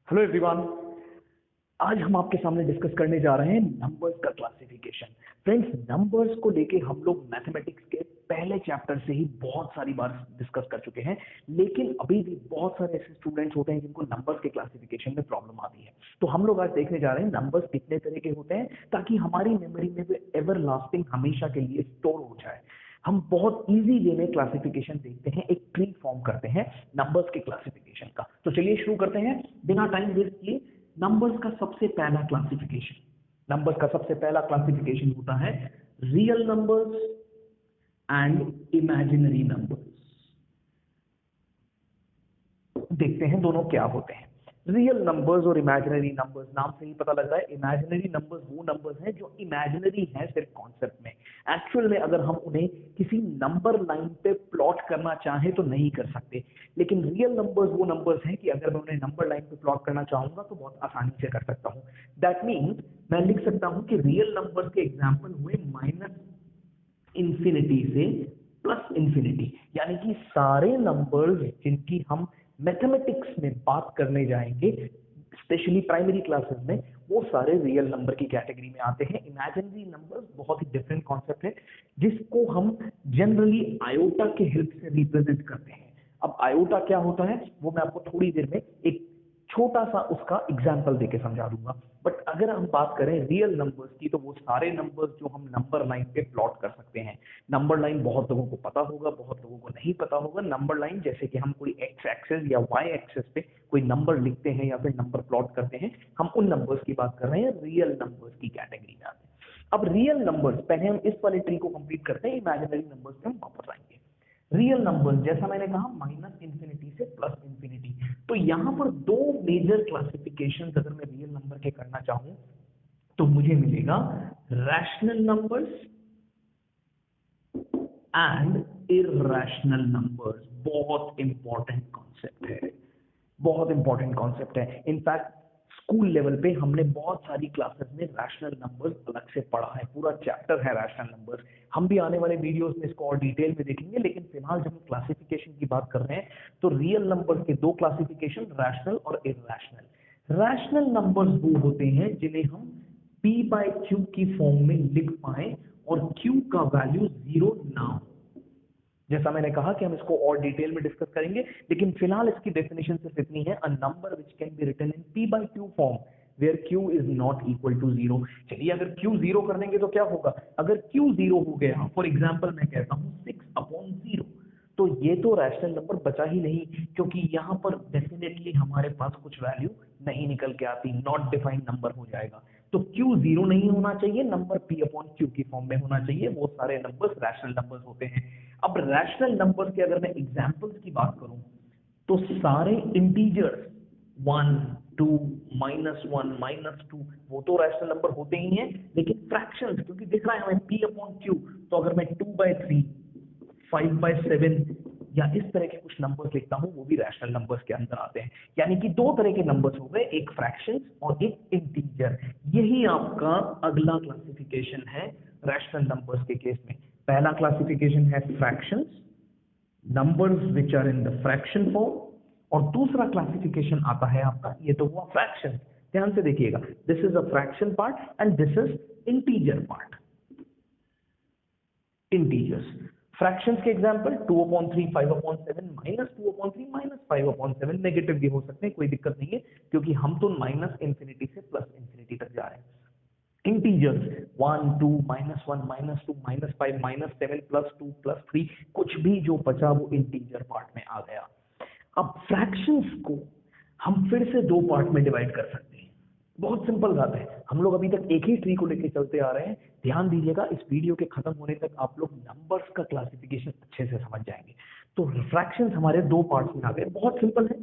Hello everyone. आज हम आपके सामने डिस्कस करने जा रहे हैं नंबर्स का क्लासिफिकेशन। फ्रेंड्स, नंबर्स को लेके हम लोग मैथमेटिक्स के पहले चैप्टर से ही बहुत सारी बार डिस्कस कर चुके हैं, लेकिन अभी भी बहुत सारे ऐसे स्टूडेंट्स होते हैं जिनको नंबर्स के क्लासिफिकेशन में प्रॉब्लम आती है। तो हम लोग आज देखने जा रहे हैं नंबर्स कितने तरह के होते हैं ताकि हमारी मेमोरी में वो एवर लास्टिंग हमेशा के लिए स्टोर हो जाए। हम बहुत इजी वे में क्लासिफिकेशन देखते हैं, एक ट्री फॉर्म करते हैं नंबर्स के क्लासिफिकेशन का। तो चलिए शुरू करते हैं बिना टाइम वेस्ट किए। नंबर्स का सबसे पहला क्लासिफिकेशन, नंबर्स का सबसे पहला क्लासिफिकेशन होता है real numbers and imaginary numbers. देखते हैं दोनों क्या होते हैं। रियल नंबर्स और इमेजिनरी नंबर्स, नाम से ही पता लग रहा है इमेजिनरी नंबर्स वो नंबर्स हैं जो इमेजिनरी हैं सिर्फ कॉन्सेप्ट में। एक्चुअल में अगर हम उन्हें किसी नंबर लाइन पे प्लॉट करना चाहें तो नहीं कर सकते, लेकिन रियल नंबर्स वो नंबर्स हैं कि अगर मैं उन्हें नंबर लाइन पे प्लॉट करना चाहूंगा तो बहुत आसानी से कर सकता हूं। दैट मीन्स मैं लिख सकता हूं कि रियल नंबर्स के एग्जाम्पल हुए माइनस इंफिनिटी से प्लस इंफिनिटी, यानी कि सारे नंबर्स जिनकी हम मैथमेटिक्स में बात करने जाएंगे, स्पेशली प्राइमरी क्लासेस में, वो सारे रियल नंबर की कैटेगरी में आते हैं। इमेजिनरी नंबर्स बहुत ही डिफरेंट कॉन्सेप्ट है जिसको हम जनरली आयोटा के हेल्प से रिप्रेजेंट करते हैं। अब आयोटा क्या होता है वो मैं आपको थोड़ी देर में एक छोटा सा उसका एग्जाम्पल देके समझा दूंगा। बट अगर हम बात करें रियल नंबर्स की तो वो सारे नंबर्स जो हम नंबर लाइन पे प्लॉट कर सकते हैं। नंबर लाइन बहुत लोगों को पता होगा, बहुत लोगों को नहीं पता होगा। नंबर लाइन जैसे कि हम कोई एक्स एक्सेस या वाई एक्सेस पे कोई नंबर लिखते हैं या फिर नंबर प्लॉट करते हैं, हम उन नंबर्स की बात कर रहे हैं, रियल नंबर्स की कैटेगरी में आते हैं। अब रियल नंबर्स, पहले हम इस वाले ट्री को कंप्लीट करते हैं, इमेजिनरी नंबर्स पे हम वापस आएंगे। रियल नंबर्स जैसा मैंने कहा माइनस इंफिनिटी से प्लस इंफिनिटी। तो यहां पर दो मेजर क्लासिफिकेशन अगर मैं रियल नंबर के करना चाहूं तो मुझे मिलेगा rational numbers and irrational numbers. बहुत इंपॉर्टेंट कॉन्सेप्ट है, बहुत इंपॉर्टेंट कॉन्सेप्ट है। इनफैक्ट स्कूल लेवल पे हमने बहुत सारी क्लासेस में रैशनल नंबर्स अलग से पढ़ा है, पूरा चैप्टर है रैशनल नंबर्स। हम भी आने वाले वीडियोस में इसको और डिटेल में देखेंगे, लेकिन फिलहाल जब हम क्लासिफिकेशन की बात कर रहे हैं तो रियल नंबर्स के दो क्लासिफिकेशन, रैशनल और इरैशनल। रैशनल नंबर्स वो होते हैं जिन्हें हम p बाय क्यू की फॉर्म में लिख पाए और q का वैल्यू जीरो ना हो। जैसा मैंने कहा कि हम इसको और डिटेल में डिस्कस करेंगे, लेकिन फिलहाल इसकी डेफिनेशन सिर्फ इतनी है, a number which can be written in p by q form where q is not equal to zero. चलिए अगर q जीरो कर देंगे तो क्या होगा, अगर q जीरो हो गया, फॉर एग्जांपल मैं कहता हूं 6/0, तो ये तो रैशनल नंबर बचा ही नहीं, क्योंकि यहाँ पर डेफिनेटली हमारे पास कुछ वैल्यू नहीं निकल के आती, नॉट डिफाइंड नंबर हो जाएगा। तो q जीरो नहीं होना चाहिए, नंबर p/q की फॉर्म में होना चाहिए, वो सारे नंबर्स रैशनल नंबर्स होते हैं। अब रैशनल नंबर्स के अगर मैं एग्जांपल्स की बात करूं तो सारे इंटीजर्स 1 2 -1 -2 वो तो रैशनल नंबर होते ही हैं, लेकिन फ्रैक्शंस, क्योंकि दिख रहा है हमें p/q, तो अगर मैं 2/3 5/7 या इस तरह के कुछ नंबर्स लिखता हूं वो भी रैशनल नंबर्स के अंदर आते हैं। यानी कि दो तरह के नंबर्स हो गए, एक फ्रैक्शंस और एक इंटीजर। यही आपका अगला क्लासिफिकेशन है रैशनल नंबर्स के केस में। पहला क्लासिफिकेशन है fractions, numbers which are in the fraction form, और दूसरा क्लासिफिकेशन आता है आपका, ये तो हुआ फ्रैक्शन। ध्यान से देखिएगा, this is a fraction part and this is integer part. Integers, fractions के एग्जांपल 2/3 5/7 -2/3 -5/7, नेगेटिव भी हो सकते हैं, कोई दिक्कत नहीं है, क्योंकि हम तो माइनस इंफिनिटी से प्लस इंफिनिटी तक जा रहे हैं। इंटीजर्स 1 2 -1 -2 -5 -7 +2 +3, कुछ भी जो बचा वो इंटीजर पार्ट में आ गया। अब फ्रैक्शंस को हम फिर से दो पार्ट में डिवाइड कर सकते हैं। बहुत सिंपल बात है, हम लोग अभी तक एक ही ट्री को लेकर चलते आ रहे हैं। ध्यान दीजिएगा, इस वीडियो के खत्म होने तक आप लोग नंबर्स का क्लासिफिकेशन अच्छे से समझ जाएंगे। तो फ्रैक्शंस हमारे दो पार्ट्स में आ गए, बहुत सिंपल है,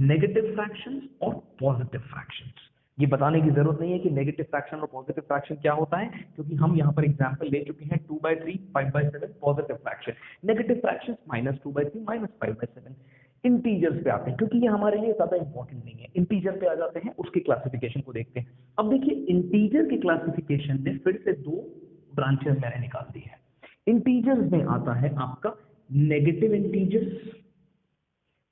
नेगेटिव फ्रैक्शंस और पॉजिटिव फ्रैक्शंस। ये बताने की जरूरत नहीं है कि नेगेटिव फ्रैक्शन और पॉजिटिव फ्रैक्शन क्या होता है, क्योंकि हम यहाँ पर एग्जांपल ले चुके हैं 2/3 5/7 positive fraction, negative fraction -2/3 -5/7। Integers पे आते हैं, क्योंकि ये हमारे लिए ज्यादा इंपॉर्टेंट नहीं है, इंटीजर पे आ जाते हैं, उसके क्लासिफिकेशन को देखते हैं। अब देखिए, इंटीजर के क्लासिफिकेशन में फिर से दो ब्रांचेस मैंने निकाल दी है। इंटीजर्स में आता है आपका नेगेटिव इंटीजर्स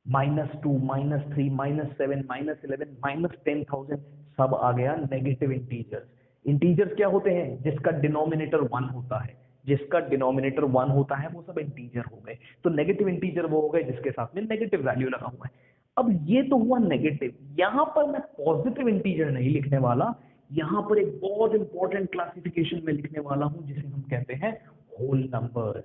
-2, -3, -7, -11, -10,000 सब आ गया नेगेटिव इंटीजर्स। इंटीजर्स क्या होते हैं? जिसका डिनोमिनेटर 1 होता है, जिसका डिनोमिनेटर 1 होता है वो सब इंटीजर हो गए। तो नेगेटिव इंटीजर वो हो गए जिसके साथ में नेगेटिव वैल्यू लगा हुआ है। अब ये तो हुआ नेगेटिव, यहां पर मैं पॉजिटिव इंटीजर नहीं लिखने वाला, यहां पर एक बहुत इंपॉर्टेंट क्लासिफिकेशन में लिखने वाला हूं जिसे हम कहते हैं होल नंबर्स।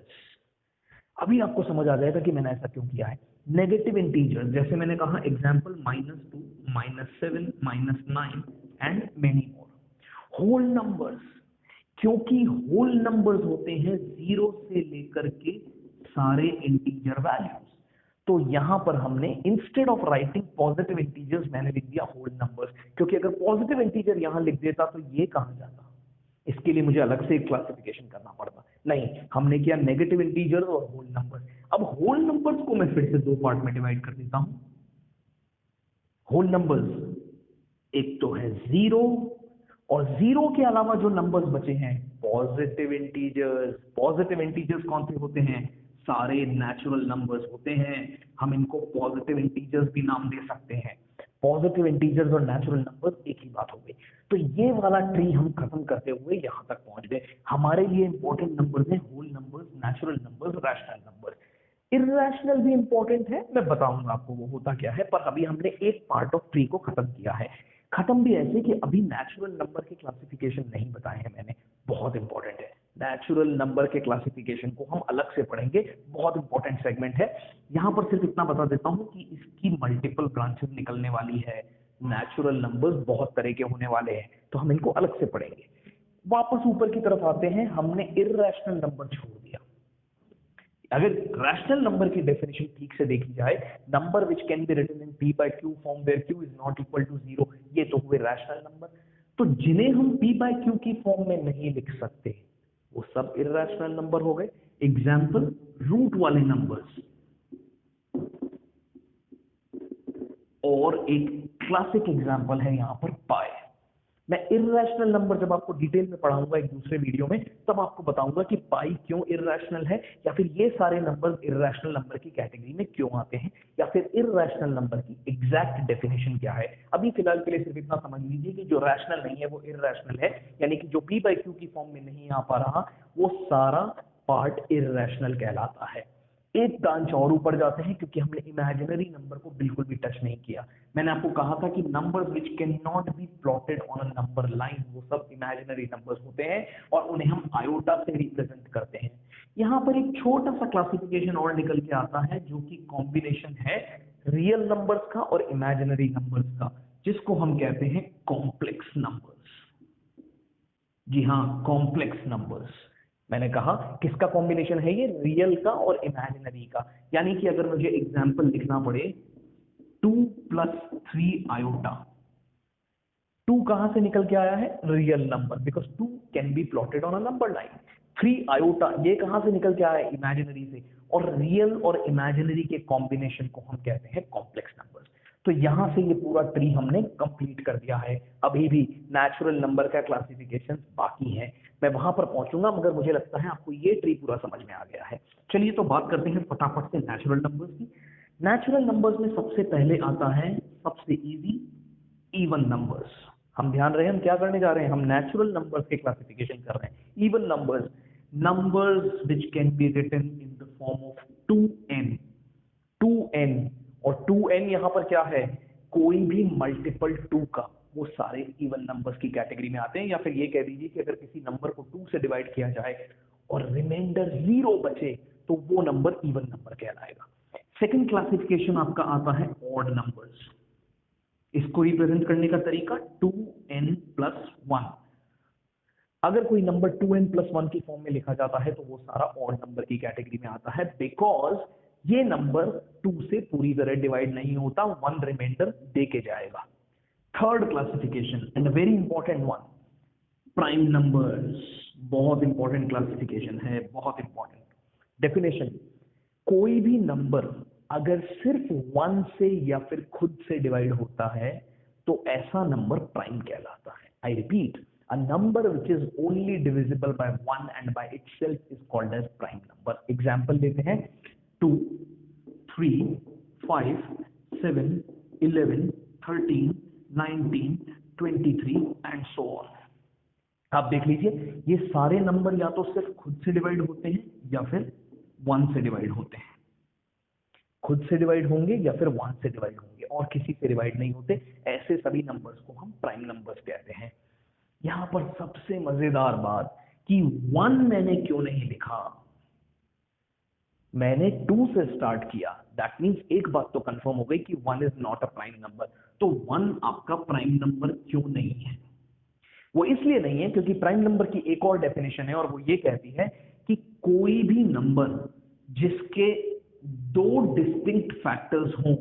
अभी आपको समझ आ जाएगा कि मैंने ऐसा क्यों किया है। नेगेटिव इंटीजर जैसे मैंने कहा example -2, -7, -9 and many more. Whole numbers, क्योंकि होल नंबर्स होते हैं जीरो से लेकर के सारे इंटीजर वैल्यूज। तो यहां पर हमने instead of writing positive integers मैंने लिख दिया होल नंबर्स, क्योंकि अगर पॉजिटिव इंटीजर यहां लिख देता तो ये कहां जाता, इसके लिए मुझे अलग से एक क्लासिफिकेशन करना पड़ता। नहीं, हमने किया नेगेटिव इंटीजर्स और होल नंबर्स। अब होल नंबर्स को मैं फिर से दो पार्ट में डिवाइड कर देता हूं। होल नंबर्स एक तो है जीरो, और जीरो के अलावा जो नंबर्स बचे हैं पॉजिटिव इंटीजर्स। पॉजिटिव इंटीजर्स कौन से होते हैं? सारे नेचुरल नंबर्स होते हैं। हम इनको पॉजिटिव इंटीजर्स भी नाम दे सकते हैं। पॉजिटिव इंटीजर्स और नेचुरल नंबर्स एक ही बात हो गई। तो ये वाला ट्री हम खत्म करते हुए यहां तक पहुंच गए। हमारे लिए इंपॉर्टेंट नंबर्स हैं whole numbers, natural numbers, rational numbers. Irrational भी इंपॉर्टेंट है, मैं बताऊंगा आपको वो होता क्या है, पर अभी हमने एक पार्ट ऑफ ट्री को खत्म किया है। खत्म भी ऐसे कि अभी नेचुरल नंबर के क्लासिफिकेशन नहीं बताए हैं मैंने, बहुत इंपॉर्टेंट है। नेचुरल नंबर के क्लासिफिकेशन को हम अलग से पढ़ेंगे, बहुत इंपॉर्टेंट सेगमेंट है। यहां पर सिर्फ इतना बता देता हूं कि इसकी मल्टीपल ब्रांचेस निकलने वाली है। नेचुरल नंबर्स बहुत तरह के होने वाले हैं, तो हम इनको अलग से पढ़ेंगे। वापस ऊपर की तरफ आते हैं, हमने इर्रेशनल नंबर छोड़ दिया। अगर रैशनल नंबर की डेफिनेशन ठीक से देखी जाए, number which can be written in p by q form where q is not equal to 0, ये तो हुए रैशनल नंबर। तो जिन्हें हम p by q की फॉर्म में नहीं लिख सकते वो सब इर्रेशनल नंबर हो गए। एग्जाम्पल, रूट वाले नंबर्स, और एक क्लासिक एग्जाम्पल है यहां पर पाई। मैं इर्रेशनल नंबर जब आपको डिटेल में पढ़ाऊंगा एक दूसरे वीडियो में, तब आपको बताऊंगा कि पाई क्यों इर्रेशनल है, या फिर ये सारे नंबर इर्रेशनल नंबर की कैटेगरी में क्यों आते हैं, या फिर इर्रेशनल नंबर की एग्जैक्ट डेफिनेशन क्या है। अभी फिलहाल के लिए सिर्फ इतना समझ लीजिए कि जो रैशनल नहीं है वो इर्रेशनल है, यानी कि जो p by q की फॉर्म में नहीं आ पा रहा वो सारा पार्ट इर्रेशनल कहलाता है। एक ब्रांच और ऊपर जाते हैं, क्योंकि हमने इमेजिनरी नंबर को बिल्कुल भी टच नहीं किया। मैंने आपको कहा था कि numbers which cannot B plotted on a number line वो सब इमेजिनरी नंबर्स होते हैं, और उन्हें हम आयोटा से रिप्रेजेंट करते हैं। यहाँ पर एक छोटा सा क्लासिफिकेशन और निकल के आता है, जो कि कॉम्बिनेशन है रियल नंबर्स का और इमेजिनरी नंबर्स का, जिसको हम कहते हैं कॉम्प्लेक्स नंबर्स। जी हाँ, कॉम्प्लेक्स नंबर्स। मैंने कहा किसका कॉम्बिनेशन है ये? रियल का और इमेजिनरी का। यानी कि अगर मुझे एग्जाम्पल लिखना पड़े 2 + 3 आयोटा, 2 कहां से निकल के आया है? Real number, because 2 can be plotted on a number line. 3 iota ये कहां से निकल के आया है? इमेजिनरी से। और रियल और इमेजिनरी के कॉम्बिनेशन को हम कहते हैं कॉम्प्लेक्स नंबर्स। तो यहां से ये पूरा ट्री हमने कंप्लीट कर दिया है। अभी भी नेचुरल नंबर का क्लासिफिकेशन बाकी है, मैं वहां पर पहुंचूंगा, मगर मुझे लगता है आपको ये ट्री पूरा समझ में आ गया है। चलिए तो बात करते हैं फटाफट से नेचुरल नंबर्स की। नेचुरल नंबर्स में सबसे पहले आता है सबसे इजी, इवन नंबर्स। हम ध्यान रहे हम क्या करने जा रहे हैं? हम नेचुरल नंबर्स के क्लासिफिकेशन कर रहे हैं। Even numbers, numbers which can be written in the form of 2n। 2n, और 2n यहां पर क्या है? कोई भी मल्टीपल 2 का, वो सारे इवन नंबर्स की कैटेगरी में आते हैं। या फिर ये कह दीजिए कि अगर किसी नंबर को 2 से डिवाइड किया जाए और रिमाइंडर 0 बचे तो वो नंबर इवन नंबर कहलाएगा। सेकंड क्लासिफिकेशन आपका आता है ऑड नंबर्स। इसको रिप्रेजेंट करने का तरीका 2n + 1। अगर कोई नंबर 2n + 1 की फॉर्म में लिखा जाता है तो वो सारा ऑड नंबर की कैटेगरी में आता है, बिकॉज ये नंबर 2 से पूरी तरह डिवाइड नहीं होता, 1 रिमाइंडर दे के जाएगा। Third classification and a very important one, prime numbers. बहुत इंपॉर्टेंट क्लासिफिकेशन है, बहुत इंपॉर्टेंट डेफिनेशन। कोई भी नंबर अगर सिर्फ 1 से या फिर खुद से डिवाइड होता है तो ऐसा नंबर प्राइम कहलाता है। I repeat, a number which is only divisible by 1 and by itself is called as prime number. Example लेते हैं 2, 3, 5, 7, 11, 13, 19, 23 एंड सो ऑन। आप देख लीजिए ये सारे नंबर या तो सिर्फ खुद से डिवाइड होते हैं या फिर 1 से डिवाइड होते हैं। खुद से डिवाइड होंगे या फिर 1 से डिवाइड होंगे और किसी से डिवाइड नहीं होते। ऐसे सभी नंबर्स को हम प्राइम नंबर्स कहते हैं। यहां पर सबसे मजेदार बात कि 1 मैंने क्यों नहीं लिखा, मैंने 2 से स्टार्ट किया। दैट मीन्स एक बात तो कंफर्म हो गई कि 1 is not a prime number. तो 1 आपका प्राइम नंबर क्यों नहीं है? वो इसलिए नहीं है क्योंकि प्राइम नंबर की एक और डेफिनेशन है और वो ये कहती है कि कोई भी नंबर जिसके 2 डिस्टिंक्ट फैक्टर्स हों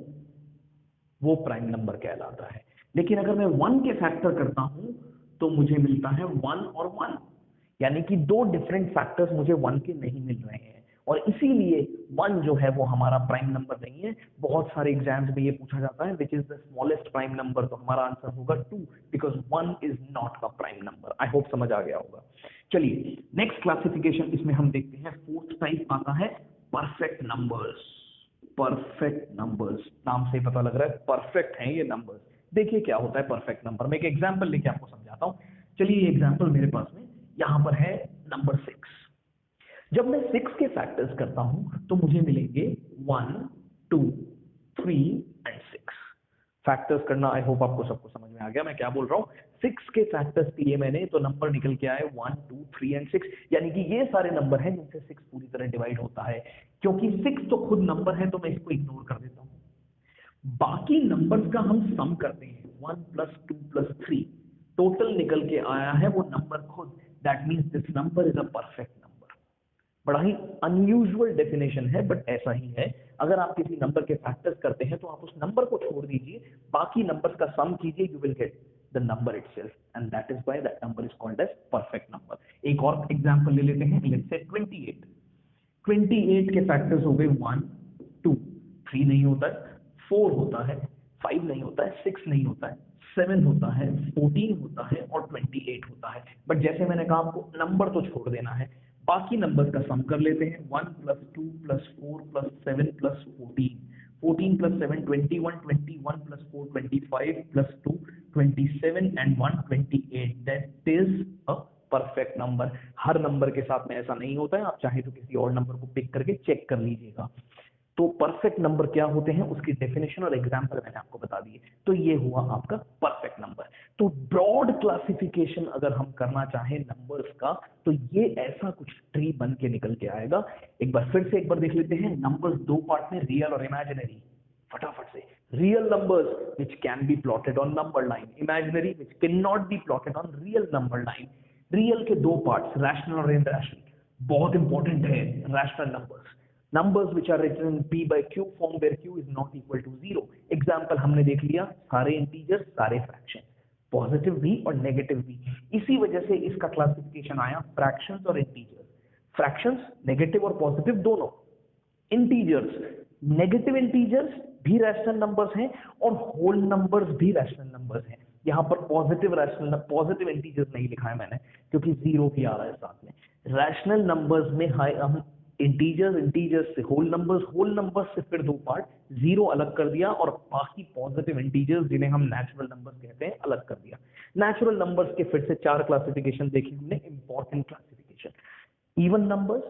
वो प्राइम नंबर कहलाता है। लेकिन अगर मैं 1 के फैक्टर करता हूं तो मुझे मिलता है 1 और 1, यानी कि 2 डिफरेंट फैक्टर्स मुझे 1 के नहीं मिल रहे हैं और इसीलिए 1 जो है वो हमारा प्राइम नंबर नहीं है। बहुत सारे एग्जाम्स में ये पूछा जाता है which is the smallest prime number, तो हमारा आंसर होगा 2 because 1 is not a prime number. I hope समझ आ गया होगा। चलिए नेक्स्ट क्लासिफिकेशन इसमें हम देखते हैं। फोर्थ टाइप आता है परफेक्ट नंबर्स। परफेक्ट नंबर्स, नाम से ही पता लग रहा है परफेक्ट हैं ये नंबर्स। देखिए क्या होता है परफेक्ट नंबर में। एक एग्जांपल लेके आपको समझाता हूं। चलिए ये एग्जांपल मेरे पास में यहां पर है नंबर 6। जब मैं 6 के फैक्टर्स करता हूं तो मुझे मिलेंगे 1, 2, 3 एंड 6। फैक्टर्स करना आई होप आपको सबको समझ में आ गया मैं क्या बोल रहा हूं। 6 के फैक्टर्स किए मैंने तो नंबर निकल के आए 1, 2, 3 एंड 6, यानी कि ये सारे नंबर हैं जिनसे 6 पूरी तरह डिवाइड होता है। क्योंकि 6 तो खुद नंबर है तो मैं इसको इग्नोर कर देता हूं। बाकी नंबर्स का हम सम करते हैं 1 + 2 + 3, टोटल निकल के आया है वो नंबर खुद। That means this number is a perfect number. बड़ा ही अनयूजुअल डेफिनेशन है बट ऐसा ही है। अगर आप किसी नंबर के फैक्टर्स करते हैं तो आप उस नंबर को छोड़ दीजिए, बाकी नंबर्स का सम कीजिए, you will get the number itself and that is why that number is called as perfect number. एक और एग्जांपल ले लेते हैं। Let's say 28। 28 के फैक्टर्स हो गए 1, 2, 3 नहीं होता है, 4 होता है, 5 नहीं होता है, 6 नहीं होता है, 7 होता है, 14 होता है और 28 होता है। बट जैसे मैंने कहा आपको नंबर तो छोड़ देना है, बाकी नंबर्स का सम कर लेते हैं। 1 + 2 + 4 + 7 + 14, 14 + 7 21, 21 + 4 25 + 2 27 and 1 28। That is a perfect number. Her number के साथ में ऐसा नहीं होता है, आप चाहे तो किसी और नंबर को पिक करके चेक कर लीजिएगा। तो परफेक्ट नंबर क्या होते हैं उसकी डेफिनेशन और एग्जांपल मैंने आपको बता दिए। तो ये हुआ आपका परफेक्ट नंबर। तो ब्रॉड क्लासिफिकेशन अगर हम करना चाहें नंबर्स का तो ये ऐसा कुछ ट्री बन के निकल के आएगा। एक बार फिर से एक बार देख लेते हैं। नंबर्स 2 पार्ट में, रियल और इमेजिनरी। फटाफट से। Real numbers which can B plotted on number line, imaginary which cannot B plotted on real number line. Real के 2 पार्ट्स, रैशनल और इनरैशनल। बहुत इंपॉर्टेंट है rational numbers. Numbers which are written in P by Q form where Q is not equal to 0। Example हमने देख लिया, सारे integers, सारे fraction, positive भी और नेगेटिव भी। इसी वजह से इसका क्लासिफिकेशन आया फ्रैक्शंस और इंटीजर्स। फ्रैक्शंस नेगेटिव और पॉजिटिव दोनों, इंटीजर्स नेगेटिव इंटीजर्स भी रैशनल नंबर्स हैं और होल नंबर्स भी रैशनल नंबर्स हैं। यहां पर पॉजिटिव इंटीजर्स नहीं लिखा है मैंने क्योंकि 0 भी आ रहा है साथ में। रैशनल नंबर्स में हम इंटीजर्स से होल नंबर्स से फिर 2 पार्ट, 0 अलग कर दिया और बाकी पॉजिटिव इंटीजर्स जिन्हें हम नेचुरल नंबर्स कहते हैं अलग कर दिया। नेचुरल नंबर्स के फिर से 4 क्लासिफिकेशन देखी हमने, इंपॉर्टेंट क्लासिफिकेशन। इवन नंबर्स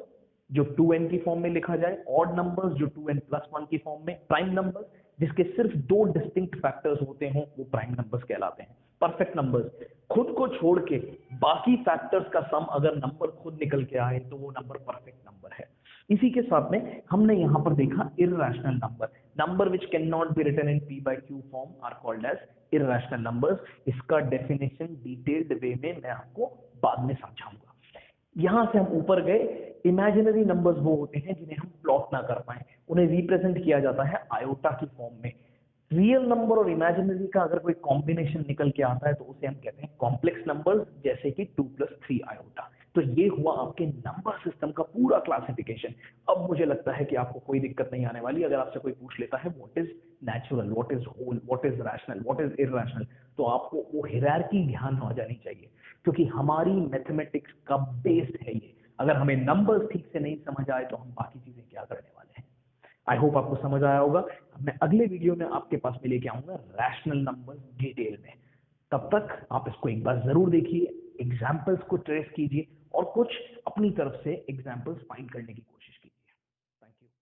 जो 2n की फॉर्म में लिखा जाए, ऑड नंबर्स जो 2n + 1 की फॉर्म में, प्राइम नंबर्स जिसके सिर्फ 2 डिस्टिंक्ट फैक्टर्स होते हों वो प्राइम नंबर्स कहलाते हैं। परफेक्ट नंबर्स खुद को छोड़ के बाकी फैक्टर्स का सम अगर नंबर खुद निकल के आए तो वो नंबर परफेक्ट नंबर है। इसी के साथ में हमने यहां पर देखा irrational number which cannot be written in P by Q form are called as irrational numbers. इसका डेफिनेशन डिटेल्ड वे में मैं आपको बाद में समझाऊंगा। यहां से हम ऊपर गए। इमेजिनरी नंबर्स वो होते हैं जिन्हें हम प्लॉट ना कर पाए, उन्हें रिप्रेजेंट किया जाता है आयोटा की फॉर्म में। रियल नंबर और इमेजिनरी का अगर कोई कॉम्बिनेशन निकल के आता है तो उसे हम कहते हैं कॉम्प्लेक्स नंबर्स, जैसे कि 2 + 3 आयोटा। तो ये हुआ आपके नंबर सिस्टम का पूरा क्लासिफिकेशन। अब मुझे लगता है कि आपको कोई दिक्कत नहीं आने वाली। अगर आपसे कोई पूछ लेता है what is natural, what is whole, what is rational, what is irrational, तो आपको वो हायरार्की ध्यान हो जानी चाहिए क्योंकि हमारी मैथमेटिक्स का बेस है ये। अगर हमें नंबर्स ठीक से नहीं समझ आए तो हम बाकी चीजें क्या करने वाले हैं। आई होप आपको समझ आया होगा। मैं अगले वीडियो में आपके पास में लेके आऊंगा रैशनल नंबर्स डिटेल में। तब तक आप इसको एक बार जरूर देखिए, एग्जाम्पल्स को ट्रेस कीजिए और कुछ अपनी तरफ से एग्जाम्पल्स फाइंड करने की कोशिश